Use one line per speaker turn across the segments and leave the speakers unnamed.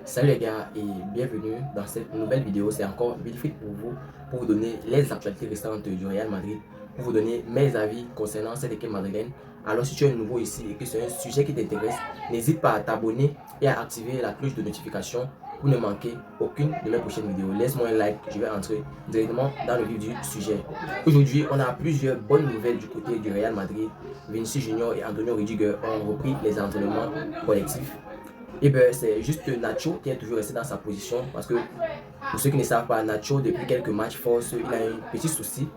Salut les gars et bienvenue dans cette nouvelle vidéo. C'est encore Wilfried pour vous donner les actualités restantes du Real Madrid, pour vous donner mes avis concernant cette équipe madrilène. Alors si tu es nouveau ici et que c'est un sujet qui t'intéresse, n'hésite pas à t'abonner et à activer la cloche de notification pour ne manquer aucune de mes prochaines vidéos. Laisse-moi un like, je vais entrer directement dans le vif du sujet. Aujourd'hui, on a plusieurs bonnes nouvelles du côté du Real Madrid. Vinicius Junior et Antonio Rudiger ont repris les entraînements collectifs. Et bien, c'est juste Nacho qui est toujours resté dans sa position parce que pour ceux qui ne savent pas, Nacho, depuis quelques matchs, il a un petit souci,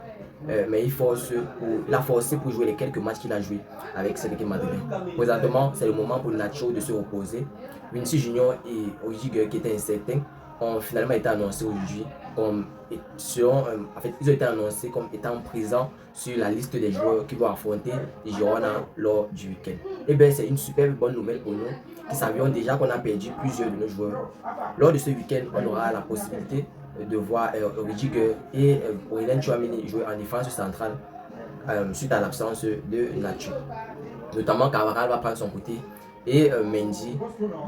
mais il a forcé pour jouer les quelques matchs qu'il a joué avec cette équipe madrilène. Présentement, c'est le moment pour Nacho de se reposer. Vinicius Junior et Rudiger, qui étaient incertains, ont finalement été annoncés aujourd'hui comme ils ont été annoncés comme étant présents sur la liste des joueurs qui vont affronter les Girona lors du week-end. Et bien, c'est une super bonne nouvelle pour nous qui savions déjà qu'on a perdu plusieurs de nos joueurs. Lors de ce week-end, on aura la possibilité de voir Rudiger et Aurélien Tchouaméni jouer en défense centrale suite à l'absence de Nacho. Notamment, Carvajal va prendre son côté et Mendy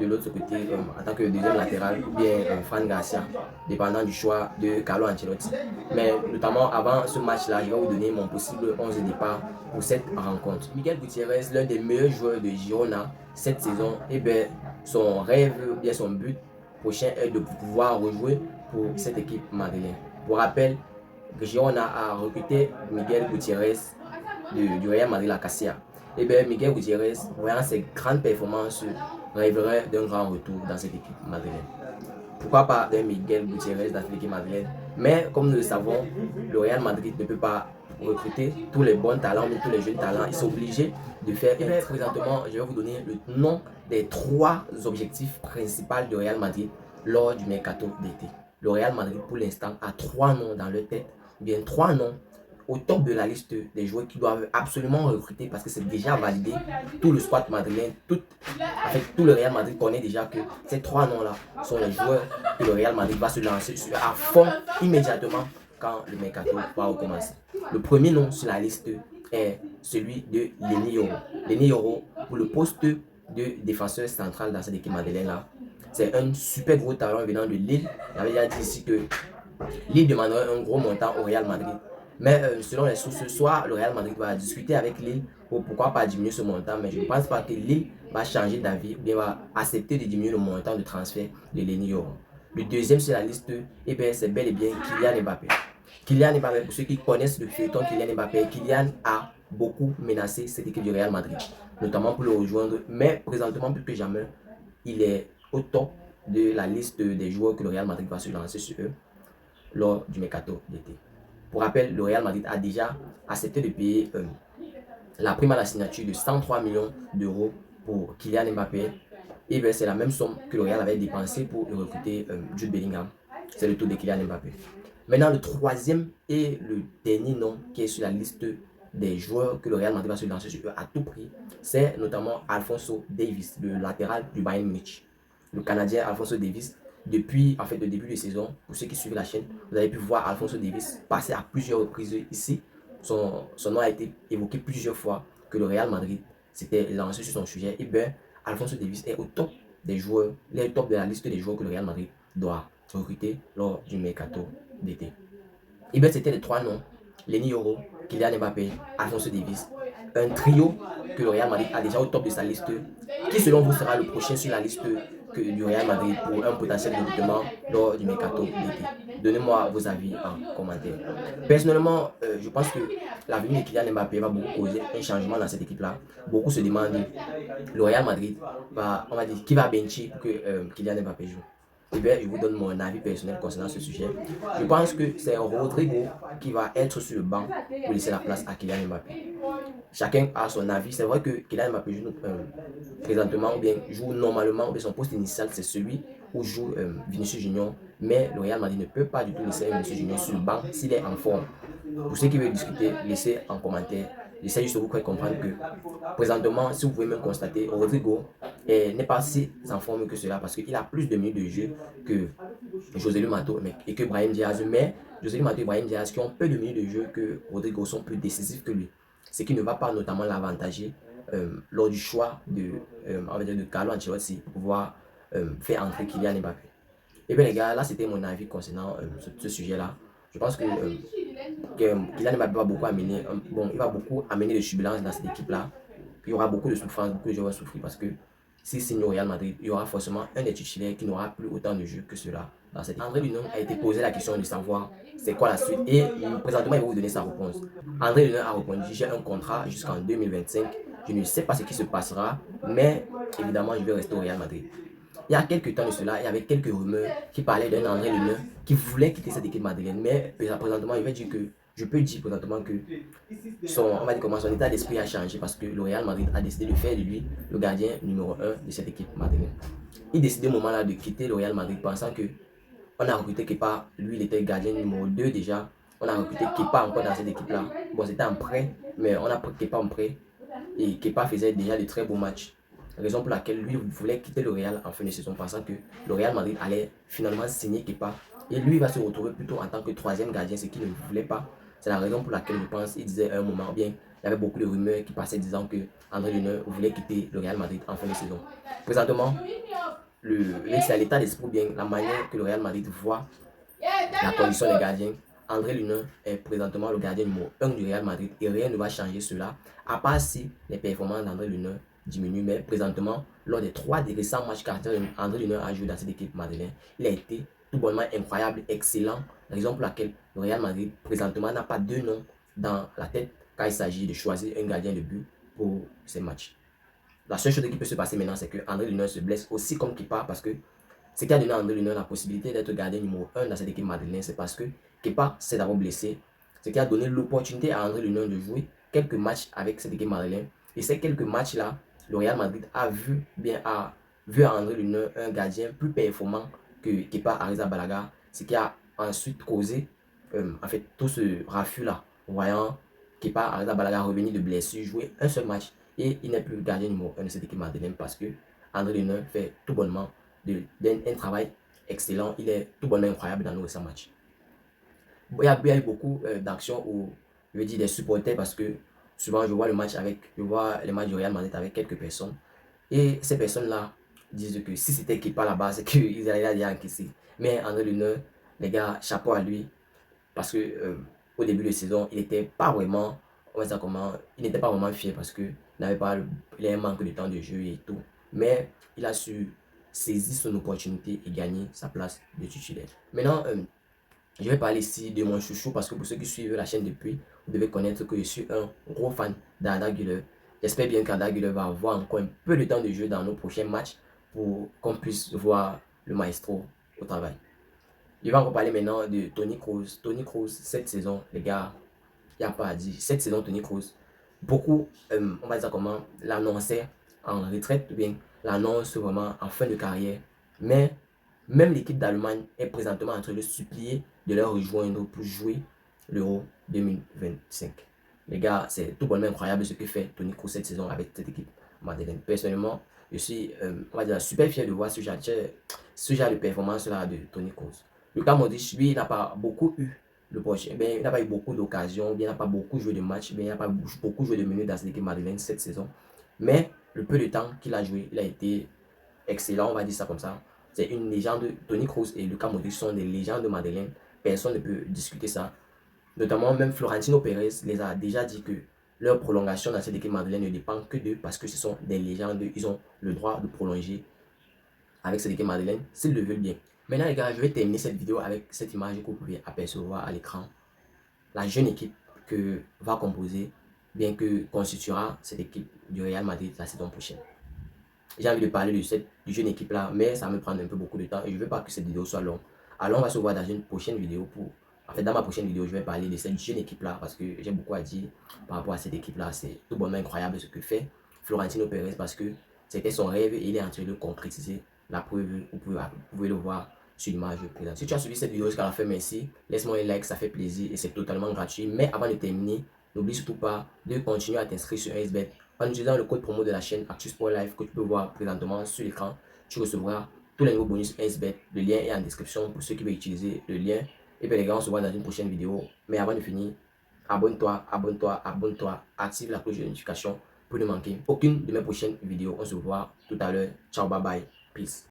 de l'autre côté en tant que deuxième latéral, ou bien Fran Garcia, dépendant du choix de Carlo Ancelotti. Mais notamment avant ce match-là, je vais vous donner mon possible 11 de départ pour cette rencontre. Miguel Gutiérrez, l'un des meilleurs joueurs de Girona cette saison, et bien son rêve, ou bien son but prochain est de pouvoir rejouer pour cette équipe madrilène. Pour rappel, Girona a recruté Miguel Gutiérrez du Real Madrid la Cassia. Et bien Miguel Gutiérrez, voyant ses grandes performances, rêverait d'un grand retour dans cette équipe madrilène. Pourquoi pas d'un Miguel Gutiérrez dans cette équipe madrilène? Mais comme nous le savons, le Real Madrid ne peut pas recruter tous les bons talents, mais tous les jeunes talents. Ils sont obligés de faire. Et bien présentement, je vais vous donner le nom des 3 objectifs principaux du Real Madrid lors du mercato d'été. Le Real Madrid, pour l'instant, a 3 noms dans leur tête, ou bien 3 noms au top de la liste des joueurs qui doivent absolument recruter parce que c'est déjà validé. Tout le squad madrilène, tout le Real Madrid connaît déjà que ces 3 noms-là sont les joueurs que le Real Madrid va se lancer à fond immédiatement quand le mercato va recommencer. Le premier nom sur la liste est celui de Leny Yoro. Leny Yoro, pour le poste de défenseur central dans cette équipe madrilène-là, c'est un super gros talent venant de Lille. J'avais déjà dit ici que Lille demanderait un gros montant au Real Madrid. Mais selon les sources, ce soir, le Real Madrid va discuter avec Lille pour pourquoi pas diminuer ce montant. Mais je ne pense pas que Lille va changer d'avis ou bien va accepter de diminuer le montant de transfert de Leny Yoro. Le deuxième sur la liste, c'est bel et bien Kylian Mbappé. Kylian Mbappé, pour ceux qui connaissent le feuilleton Kylian Mbappé, Kylian a beaucoup menacé cette équipe du Real Madrid, notamment pour le rejoindre. Mais présentement, plus que jamais, il est au top de la liste des joueurs que le Real Madrid va se lancer sur eux lors du mercato d'été. Pour rappel, le Real Madrid a déjà accepté de payer la prime à la signature de 103 millions d'euros pour Kylian Mbappé. Et c'est la même somme que le Real avait dépensé pour recruter Jude Bellingham. C'est le tour de Kylian Mbappé. Maintenant, le troisième et le dernier nom qui est sur la liste des joueurs que le Real Madrid va se lancer sur eux à tout prix, c'est notamment Alphonso Davies, le latéral du Bayern Munich. Le Canadien Alphonso Davies, depuis le début de saison, pour ceux qui suivent la chaîne, vous avez pu voir Alphonso Davies passer à plusieurs reprises ici. Son nom a été évoqué plusieurs fois que le Real Madrid s'était lancé sur son sujet. Et bien, Alphonso Davies est au top des joueurs, il est au top de la liste des joueurs que le Real Madrid doit recruter lors du mercato d'été. Et bien, c'était les 3 noms, Leny Yoro, Kylian Mbappé, Alphonso Davies. Un trio que le Real Madrid a déjà au top de sa liste. Qui selon vous sera le prochain sur la liste du Real Madrid pour un potentiel recrutement lors du mercato d'été? Donnez-moi vos avis en commentaire. Personnellement, je pense que la venue de Kylian Mbappé va beaucoup causer un changement dans cette équipe-là. Beaucoup se demandent, le Real Madrid on va dire, qui va bencher pour que Kylian Mbappé joue. Et bien, je vous donne mon avis personnel concernant ce sujet. Je pense que c'est Rodrigo qui va être sur le banc pour laisser la place à Kylian Mbappé. Chacun a son avis. C'est vrai que Kylian Mbappé joue présentement ou bien joue normalement, ou bien son poste initial c'est celui où joue Vinicius Junior. Mais le Real Madrid ne peut pas du tout laisser Vinicius Junior sur le banc s'il est en forme. Pour ceux qui veulent discuter, laissez en commentaire. J'essaie juste de vous faire comprendre que présentement, si vous pouvez même constater, Rodrigo n'est pas si en forme que cela parce qu'il a plus de minutes de jeu que Joselu Mato et que Brahim Diaz. Mais Joselu Mato et Brahim Diaz qui ont peu de minutes de jeu que Rodrigo sont plus décisifs que lui. Ce qui ne va pas notamment l'avantager lors du choix de Carlo Ancelotti pour pouvoir fait entrer Kylian Mbappé. Et bien les gars, là c'était mon avis concernant ce sujet-là. Je pense que Kylian Mbappé va beaucoup amener, il va beaucoup amener de turbulences dans cette équipe-là. Il y aura beaucoup de souffrance, beaucoup de joueurs vont souffrir parce que s'il signe au Real Madrid, il y aura forcément un des titulaires qui n'aura plus autant de jeux que cela dans cette équipe. André Lunin a été posé la question de savoir c'est quoi la suite et présentement il va vous donner sa réponse. André Lunin a répondu j'ai un contrat jusqu'en 2025. Je ne sais pas ce qui se passera, mais évidemment je vais rester au Real Madrid. Il y a quelques temps de cela, il y avait quelques rumeurs qui parlaient d'un André Lunin qui voulait quitter cette équipe madrilène. Mais présentement, je peux dire présentement que son état d'esprit a changé parce que le Real Madrid a décidé de faire de lui le gardien numéro 1 de cette équipe madrilène. Il décidait au moment-là de quitter le Real Madrid pensant que on a recruté Kepa, lui il était gardien numéro 2 déjà. On a recruté Kepa encore dans cette équipe-là. Bon, c'était en prêt, mais on a pris Kepa en prêt. Et Kepa faisait déjà de très beaux matchs. Raison pour laquelle lui voulait quitter le Real en fin de saison, pensant que le Real Madrid allait finalement signer Kepa. Et lui va se retrouver plutôt en tant que troisième gardien, ce qu'il ne voulait pas. C'est la raison pour laquelle je pense il disait à un moment, bien, il y avait beaucoup de rumeurs qui passaient disant que André Lunin voulait quitter le Real Madrid en fin de saison. Présentement, c'est l'état d'esprit, bien la manière que le Real Madrid voit la condition des gardiens. André Lunin est présentement le gardien numéro 1 du Real Madrid et rien ne va changer cela, à part si les performances d'André Lunin diminuent. Mais présentement, lors des 3 récents matchs qu'André Lunin a joué dans cette équipe madrilène, il a été tout bonnement incroyable, excellent. Raison pour laquelle le Real Madrid présentement n'a pas de nom dans la tête quand il s'agit de choisir un gardien de but pour ces matchs. La seule chose qui peut se passer maintenant, c'est que André Lunin se blesse aussi comme Kepa parce que ce qui a donné à André Lunin la possibilité d'être gardien numéro 1 dans cette équipe madrilène, c'est parce que Kepa s'est d'abord blessé. Ce qui a donné l'opportunité à André Lunin de jouer quelques matchs avec cette équipe madrilène. Et ces quelques matchs-là, le Real Madrid a vu à André Lunin un gardien plus performant que Kepa Arrizabalaga. Ce qui a ensuite causé en fait tout ce raffut-là. Voyant Kepa Arrizabalaga revenir de blessure, jouer un seul match. Et il n'est plus gardien numéro 1 de cette équipe madrilène parce que André Lunin fait tout bonnement un travail excellent. Il est tout bonnement incroyable dans nos récents matchs. Il y a eu beaucoup d'actions où je veux dire des supporters parce que souvent je vois les matchs du Real Madrid avec quelques personnes et ces personnes-là disent que si c'était Kepa là-bas, c'est qu'ils allaient déjà encaisser. Mais André Lunin, les gars, chapeau à lui parce que au début de saison, il n'était pas vraiment, on va dire comment, il n'était pas vraiment fier parce que il avait un manque de temps de jeu et tout. Mais il a su saisir son opportunité et gagner sa place de titulaire. Maintenant, je vais parler ici de mon chouchou parce que pour ceux qui suivent la chaîne depuis, vous devez connaître que je suis un gros fan d'Arda Güler. J'espère bien qu'Arda Güler va avoir encore un peu de temps de jeu dans nos prochains matchs pour qu'on puisse voir le maestro au travail. Je vais encore parler maintenant de Toni Kroos. Toni Kroos, cette saison, les gars, il n'y a pas à dire. Cette saison, Toni Kroos, beaucoup, on va dire comment, l'annonçaient en retraite ou bien l'annonce vraiment en fin de carrière. Mais même l'équipe d'Allemagne est présentement en train de supplier de leur rejoindre pour jouer l'Euro 2025. Les gars, c'est tout bonnement incroyable ce que fait Toni Kroos cette saison avec cette équipe madrilène. Personnellement, je suis on va dire, super fier de voir ce genre de performance-là de Toni Kroos. Luka Modric, lui, n'a pas beaucoup eu le prochain. Il n'a pas eu beaucoup d'occasions, il n'a pas beaucoup joué de matchs, il n'a pas beaucoup joué de minutes dans cette équipe madrilène cette saison. Mais le peu de temps qu'il a joué, il a été excellent, on va dire ça comme ça. C'est une légende. Toni Kroos et Luka Modric sont des légendes madrilènes. Personne ne peut discuter ça. Notamment, même Florentino Pérez les a déjà dit que leur prolongation dans cette équipe madrilène ne dépend que d'eux parce que ce sont des légendes. Ils ont le droit de prolonger avec cette équipe madrilène s'ils le veulent bien. Maintenant, les gars, je vais terminer cette vidéo avec cette image que vous pouvez apercevoir à l'écran. La jeune équipe que va composer, bien que constituera cette équipe du Real Madrid la saison prochaine. J'ai envie de parler de cette jeune équipe là, mais ça me prend un peu beaucoup de temps et je ne veux pas que cette vidéo soit longue. Alors on va se voir dans une prochaine vidéo dans ma prochaine vidéo, je vais parler de cette jeune équipe là parce que j'ai beaucoup à dire par rapport à cette équipe là. C'est tout bonnement incroyable ce que fait Florentino Pérez parce que c'était son rêve et il est en train de concrétiser. La preuve, vous pouvez le voir sur l'image présente. Si tu as suivi cette vidéo jusqu'à la fin, merci. Laisse-moi un like, ça fait plaisir et c'est totalement gratuit. Mais avant de terminer, n'oublie surtout pas de continuer à t'inscrire sur SBET en utilisant le code promo de la chaîne Actu Sport Live que tu peux voir présentement sur l'écran. Tu recevras tous les nouveaux bonus SBET. Le lien est en description pour ceux qui veulent utiliser le lien. Et bien les gars, on se voit dans une prochaine vidéo. Mais avant de finir, abonne-toi, abonne-toi, abonne-toi. Active la cloche de notification pour ne manquer aucune de mes prochaines vidéos. On se voit tout à l'heure. Ciao, bye bye. Peace.